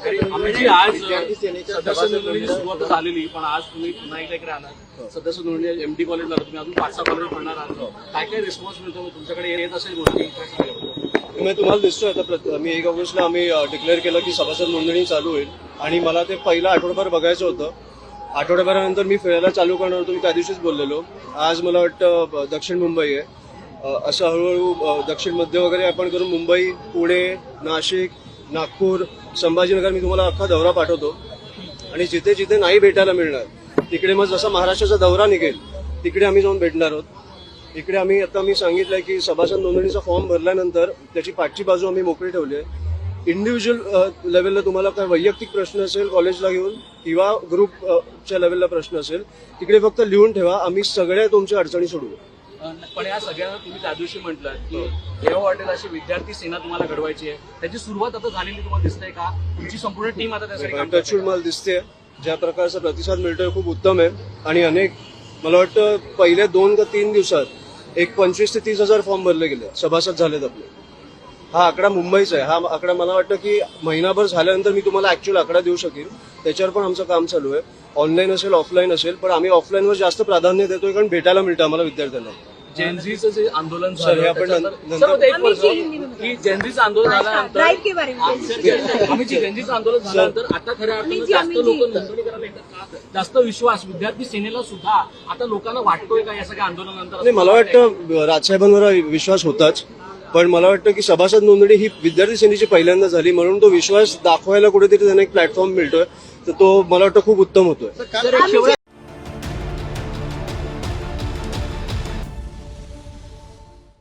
आम्ही आज सदस्य नोंदणीची सुरुवात झालेली, पण आज तुम्ही पुन्हा एकदा इकडे आलात सदस्य नोंदणी MD कॉलेजला, तुम्ही अजून 5-6 कॉलेज पडणार आहात, काय काय रिस्पॉन्स मिळतो तुमच्याकडे येत असेल गोष्टी? मी तुम्हाला दिसतोय आता मी 1 ऑगस्टला आम्ही डिक्लेअर केलं की सभासद नोंदणी चालू होईल आणि मला ते पहिला आठवडाभर बघायचं होतं. आठवड्याभरानंतर मी फिरायला चालू करणार होतो, मी त्या दिवशीच बोललेलो. आज मला वाटतं दक्षिण मुंबई आहे, असं हळूहळू दक्षिण मध्य वगैरे आपण करून मुंबई, पुणे, नाशिक, नागपूर, संभाजीनगर मी तुम्हाला अख्खा दौरा पाठवतो आणि जिथे जिथे नाही भेटायला मिळणार तिकडे मग जसा महाराष्ट्राचा दौरा निघेल तिकडे आम्ही जाऊन भेटणार आहोत. इकडे आता मी सांगितलंय की सभासद नोंदणीचा फॉर्म भरल्यानंतर त्याची पाठची बाजू आम्ही मोकळी ठेवली आहे. इंडिव्हिज्युअल लेवलला तुम्हाला काय वैयक्तिक प्रश्न असेल कॉलेजला घेऊन किंवा ग्रुपच्या लेवलला प्रश्न असेल तिकडे फक्त लिहून ठेवा, आम्ही सगळ्या तुमच्या अडचणी सोडवू. पण या सगळ्यांना तुम्ही त्या दिवशी म्हटलं की जेव्हा वाटेल अशी विद्यार्थी सेना तुम्हाला घडवायची आहे, त्याची सुरुवात आता झालेली तुम्हाला दिसते का? तुमची संपूर्ण टीम आता त्यासाठी काम करते? टचवूड मला दिसते ज्या प्रकारचा प्रतिसाद मिळतोय खूप उत्तम आहे आणि मला वाटतं पहिल्या 2 का 3 दिवसात एक 25,000 ते 30,000 फॉर्म भरले गेले, सभासद झालेत आपले. हा आकडा मुंबईचा आहे. हा आकडा मला वाटतं की महिनाभर झाल्यानंतर मी तुम्हाला ऍक्च्युअल आकडा देऊ शकेन. त्याच्यावर पण आमचं काम चालू आहे, ऑनलाईन असेल ऑफलाईन असेल, पण आम्ही ऑफलाईनवर जास्त प्राधान्य देतोय कारण भेटायला मिळतं आम्हाला विद्यार्थ्यांना. जेनझीचं जे आंदोलन सर, हे आपण की जेनझीचं आंदोलन झाल्यानंतर आम्ही जेनझीचं आंदोलन झाल्यानंतर आता खऱ्या अर्थानं जास्त लोक नोंदणी करायला येतात का? जास्त विश्वास विद्यार्थी सेनेला सुद्धा आता लोकांना वाटतोय का या सगळ्या आंदोलनानंतर? नाही, मला वाटतं राजसाहेबांवर विश्वास होताच, पण मला वाटतं की सभासद नोंदणी ही विद्यार्थी सेनेची पहिल्यांदा झाली म्हणून तो विश्वास दाखवायला कुठेतरी त्यांना एक प्लॅटफॉर्म मिळतोय, तर तो मला वाटतं खूप उत्तम होतोय.